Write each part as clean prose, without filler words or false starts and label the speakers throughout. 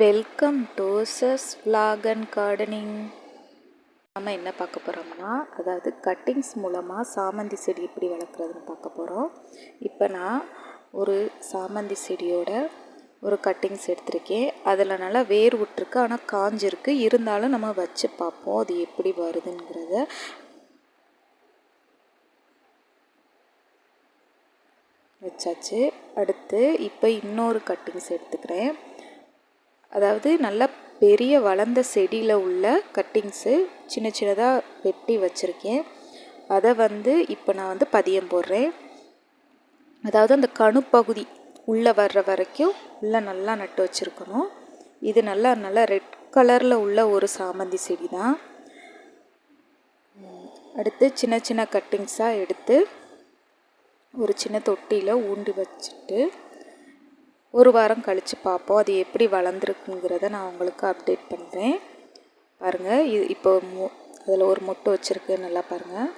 Speaker 1: Welcome to சஸ் vlog and gardening. நம்ம என்ன பார்க்க போகிறோம்னா, அதாவது கட்டிங்ஸ் மூலமாக சாமந்தி செடி எப்படி வளர்க்குறதுன்னு பார்க்க போகிறோம். இப்போ நான் ஒரு சாமந்தி செடியோட ஒரு கட்டிங்ஸ் எடுத்திருக்கேன். அதில் நல்லா வேர் விட்டுருக்கு, ஆனால் காஞ்சிருக்கு. இருந்தாலும் நம்ம வச்சு பார்ப்போம் அது எப்படி வருதுங்கிறத. வச்சாச்சு. அடுத்து இப்போ இன்னொரு கட்டிங்ஸ் எடுத்துக்கிறேன். அதாவது நல்ல பெரிய வளர்ந்த செடியில் உள்ள கட்டிங்ஸு சின்ன சின்னதாக வெட்டி வச்சுருக்கேன். அதை இப்போ நான் பதியம் போடுறேன். அதாவது அந்த கணுப்பகுதி உள்ளே வர்ற வரைக்கும் உள்ளே நல்லா நட்டு வச்சுருக்கணும். இது நல்லா ரெட் கலரில் உள்ள ஒரு சாமந்தி செடி தான். அடுத்து சின்ன சின்ன கட்டிங்ஸாக எடுத்து ஒரு சின்ன தொட்டியில் ஊண்டி வச்சுட்டு ஒரு வாரம் கழித்து பார்ப்போம் அது எப்படி வளர்ந்துருக்குங்கிறத நான் உங்களுக்கு அப்டேட் பண்ணுறேன். பாருங்கள், இது இப்போ அதில் ஒரு மொட்டு வச்சுருக்கு. நல்லா பாருங்கள்,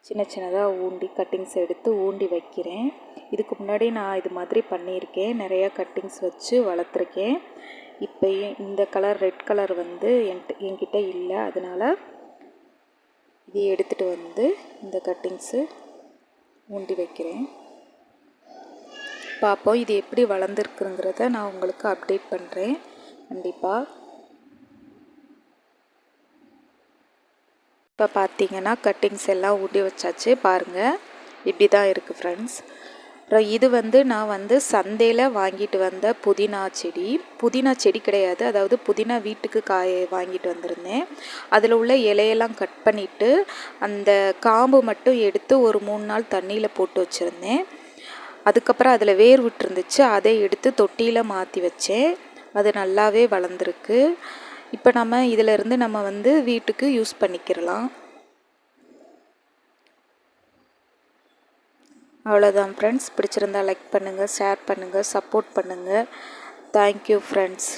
Speaker 1: சின்ன சின்னதாக ஊண்டி கட்டிங்ஸ் எடுத்து ஊண்டி வைக்கிறேன். இதுக்கு முன்னாடி நான் இது மாதிரி பண்ணியிருக்கேன், நிறையா கட்டிங்ஸ் வச்சு வளர்த்துருக்கேன். இப்போ இந்த கலர் ரெட் கலர் என்கிட்ட இல்லை, அதனால் இதை எடுத்துகிட்டு இந்த கட்டிங்ஸு ஊண்டி வைக்கிறேன். பார்ப்போம் இது எப்படி வளர்ந்துருக்குங்கிறத நான் உங்களுக்கு அப்டேட் பண்ணுறேன் கண்டிப்பாக. இப்போ பார்த்தீங்கன்னா கட்டிங்ஸ் எல்லாம் ஊட்டி வச்சாச்சு. பாருங்கள், இப்படி தான் இருக்குது ஃப்ரெண்ட்ஸ். அப்புறம் இது நான் சந்தையில் வாங்கிட்டு வந்த புதினா செடி கிடையாது. அதாவது புதினா வீட்டுக்கு வாங்கிட்டு வந்திருந்தேன். அதில் உள்ள இலையெல்லாம் கட் பண்ணிவிட்டு அந்த காம்பு மட்டும் எடுத்து ஒரு 3 நாள் தண்ணியில் போட்டு வச்சுருந்தேன். அதுக்கப்புறம் அதில் வேர் விட்டுருந்துச்சு, அதை எடுத்து தொட்டியில் மாற்றி வச்சேன். அது நல்லாவே வளர்ந்துருக்கு. இப்போ நம்ம இதிலேருந்து நம்ம வீட்டுக்கு யூஸ் பண்ணிக்கிறலாம். அவ்வளோதான் ஃப்ரெண்ட்ஸ். பிடிச்சிருந்தா லைக் பண்ணுங்கள், ஷேர் பண்ணுங்கள், சப்போர்ட் பண்ணுங்கள். Thank you friends.